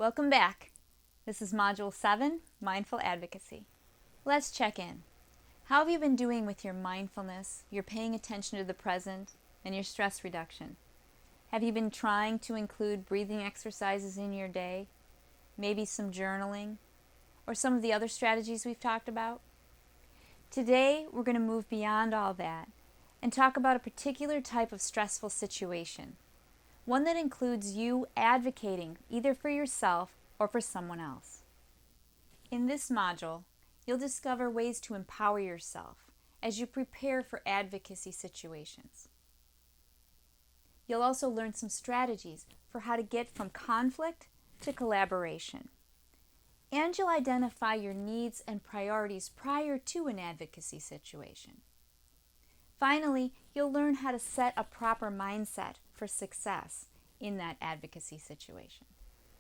Welcome back. This is Module 7, Mindful Advocacy. Let's check in. How have you been doing with your mindfulness, your paying attention to the present, and your stress reduction? Have you been trying to include breathing exercises in your day? Maybe some journaling? Or some of the other strategies we've talked about? Today, we're going to move beyond all that and talk about a particular type of stressful situation. One that includes you advocating either for yourself or for someone else. In this module, you'll discover ways to empower yourself as you prepare for advocacy situations. You'll also learn some strategies for how to get from conflict to collaboration. And you'll identify your needs and priorities prior to an advocacy situation. Finally, you'll learn how to set a proper mindset for success in that advocacy situation.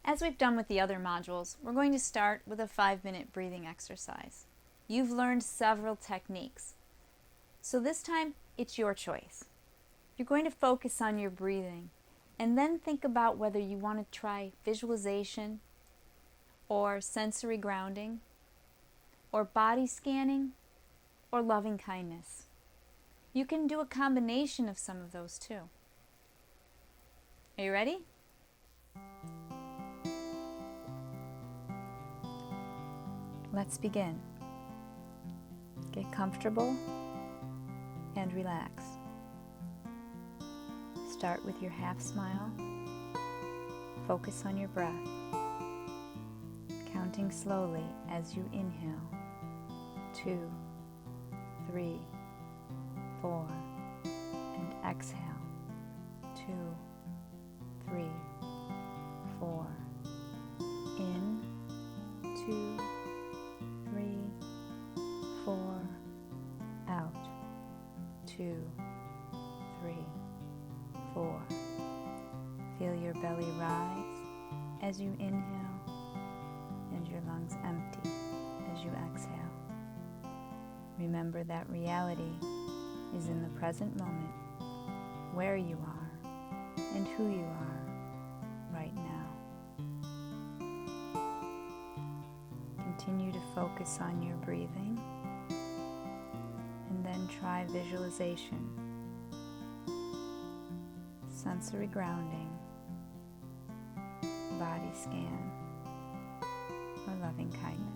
As we've done with the other modules, we're going to start with a 5-minute breathing exercise. You've learned several techniques, so this time it's your choice. You're going to focus on your breathing and then think about whether you want to try visualization or sensory grounding or body scanning or loving kindness. You can do a combination of some of those too. Are you ready? Let's begin. Get comfortable and relax. Start with your half smile. Focus on your breath, counting slowly as you inhale. 2, 3, 4, and exhale. 2, 3, 4. In, 2, 3, 4. Out. 2, 3, 4. Feel your belly rise as you inhale and your lungs empty as you exhale. Remember that reality is in the present moment, where you are and who you are right now. Continue to focus on your breathing and then try visualization, sensory grounding, body scan, or loving kindness.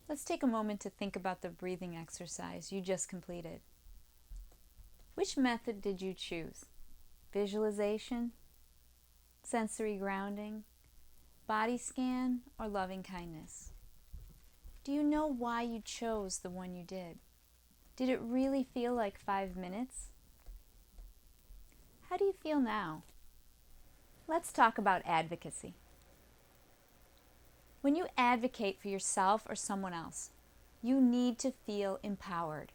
Let's take a moment to think about the breathing exercise you just completed. Which method did you choose? Visualization, sensory grounding, body scan, or loving kindness? Do you know why you chose the one you did? Did it really feel like 5 minutes? How do you feel now? Let's talk about advocacy. When you advocate for yourself or someone else, you need to feel empowered.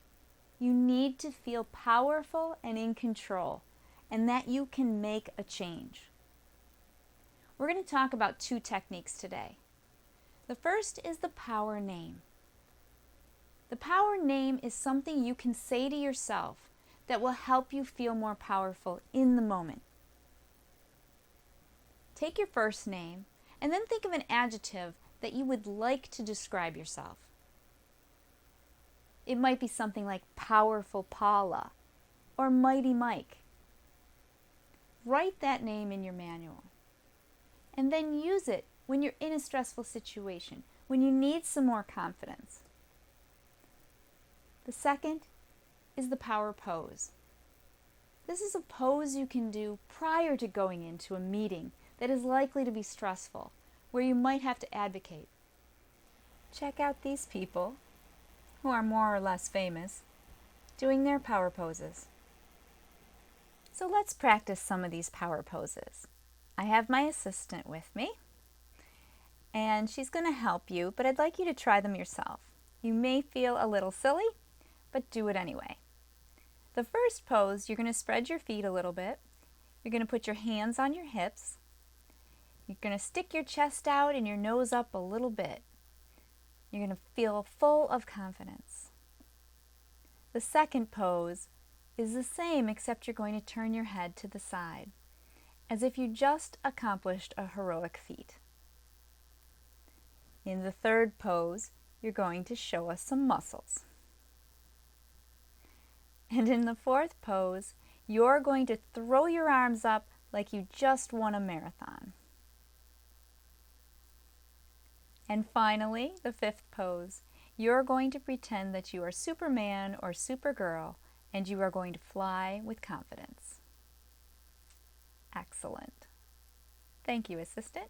You need to feel powerful and in control, and that you can make a change. We're going to talk about 2 techniques today. The first is the power name. The power name is something you can say to yourself that will help you feel more powerful in the moment. Take your first name and then think of an adjective that you would like to describe yourself. It might be something like powerful Paula or mighty Mike. Write that name in your manual and then use it when you're in a stressful situation, when you need some more confidence. The second is the power pose. This is a pose you can do prior to going into a meeting that is likely to be stressful, where you might have to advocate. Check out these people, who are more or less famous, doing their power poses. So let's practice some of these power poses. I have my assistant with me, and she's going to help you, but I'd like you to try them yourself. You may feel a little silly, but do it anyway. The first pose, you're going to spread your feet a little bit. You're going to put your hands on your hips. You're going to stick your chest out and your nose up a little bit. You're going to feel full of confidence. The second pose is the same, except you're going to turn your head to the side, as if you just accomplished a heroic feat. In the third pose, you're going to show us some muscles. And in the fourth pose, you're going to throw your arms up like you just won a marathon. And finally, the fifth pose, you're going to pretend that you are Superman or Supergirl, and you are going to fly with confidence. Excellent. Thank you, assistant.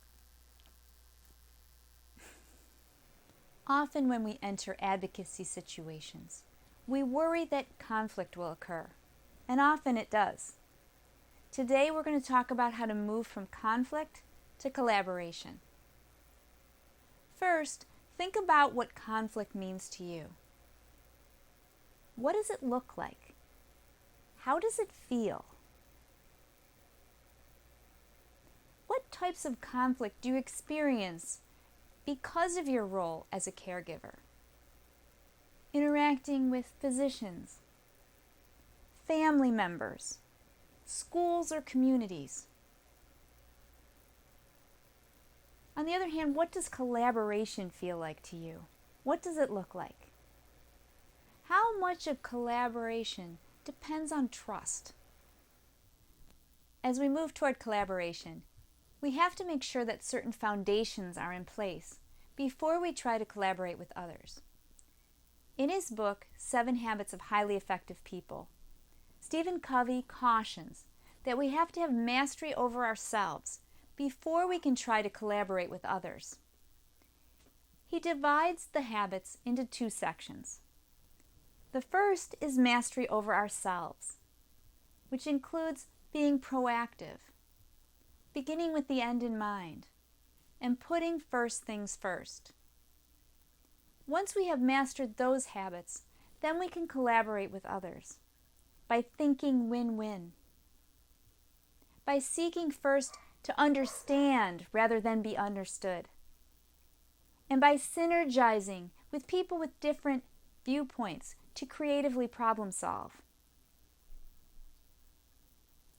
Often when we enter advocacy situations, we worry that conflict will occur, and often it does. Today we're going to talk about how to move from conflict to collaboration. First, think about what conflict means to you. What does it look like? How does it feel? What types of conflict do you experience because of your role as a caregiver? Interacting with physicians, family members, schools or communities. On the other hand, what does collaboration feel like to you? What does it look like? How much of collaboration depends on trust? As we move toward collaboration, we have to make sure that certain foundations are in place before we try to collaborate with others. In his book, 7 Habits of Highly Effective People, Stephen Covey cautions that we have to have mastery over ourselves before we can try to collaborate with others. He divides the habits into 2 sections. The first is mastery over ourselves, which includes being proactive, beginning with the end in mind, and putting first things first. Once we have mastered those habits, then we can collaborate with others by thinking win-win, by seeking first to understand rather than be understood, and by synergizing with people with different viewpoints to creatively problem solve.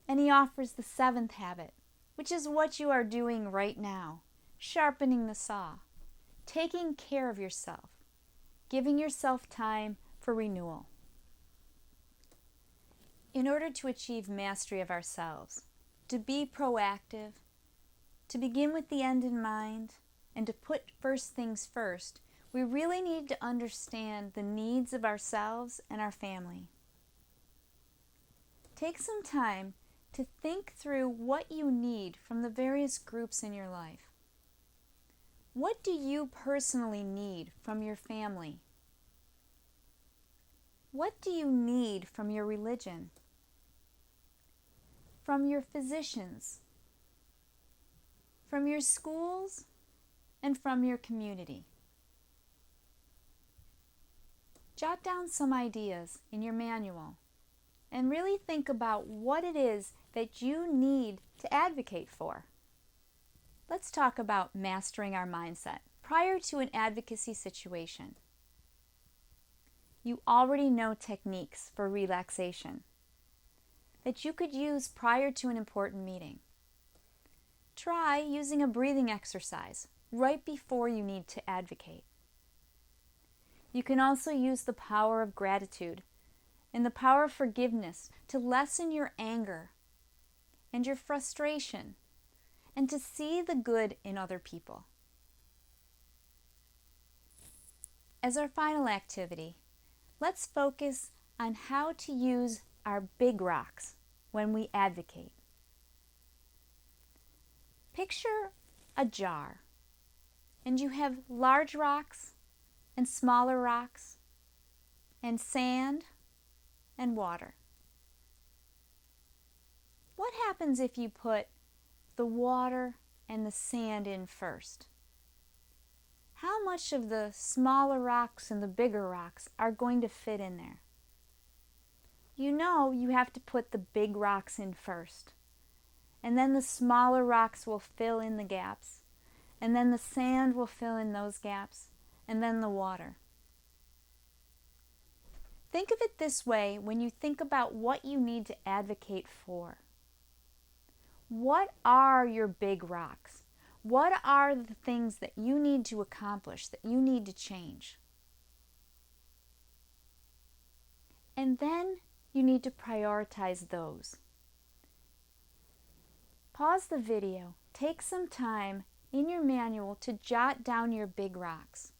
And he offers the 7th habit, which is what you are doing right now, sharpening the saw, taking care of yourself, giving yourself time for renewal. In order to achieve mastery of ourselves, to be proactive, to begin with the end in mind, and to put first things first, We really need to understand the needs of ourselves and our family. Take some time to think through what you need from the various groups in your life. What do you personally need from your family? What do you need from your religion? From your physicians? From your schools? And from your community? Jot down some ideas in your manual and really think about what it is that you need to advocate for. Let's talk about mastering our mindset prior to an advocacy situation. You already know techniques for relaxation that you could use prior to an important meeting. Try using a breathing exercise right before you need to advocate. You can also use the power of gratitude and the power of forgiveness to lessen your anger and your frustration and to see the good in other people. As our final activity, let's focus on how to use our big rocks when we advocate. Picture a jar, and you have large rocks and smaller rocks and sand and water. What happens if you put the water and the sand in first? How much of the smaller rocks and the bigger rocks are going to fit in there? You know you have to put the big rocks in first, and then the smaller rocks will fill in the gaps, and then the sand will fill in those gaps, and then the water. Think of it this way when you think about what you need to advocate for. What are your big rocks? What are the things that you need to accomplish, that you need to change? And then you need to prioritize those. Pause the video. Take some time in your manual to jot down your big rocks,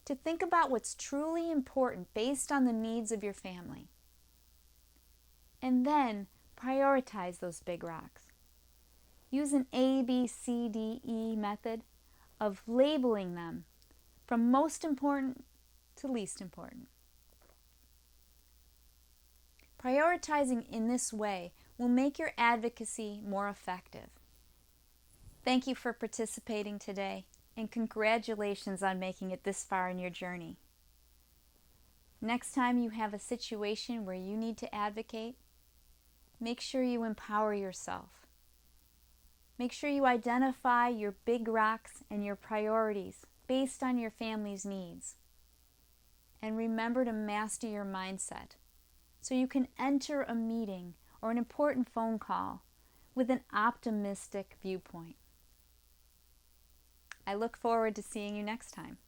to think about what's truly important based on the needs of your family. And then prioritize those big rocks. Use an A, B, C, D, E method of labeling them from most important to least important. Prioritizing in this way will make your advocacy more effective. Thank you for participating today, and congratulations on making it this far in your journey. Next time you have a situation where you need to advocate, make sure you empower yourself. Make sure you identify your big rocks and your priorities based on your family's needs. And remember to master your mindset so you can enter a meeting or an important phone call with an optimistic viewpoint. I look forward to seeing you next time.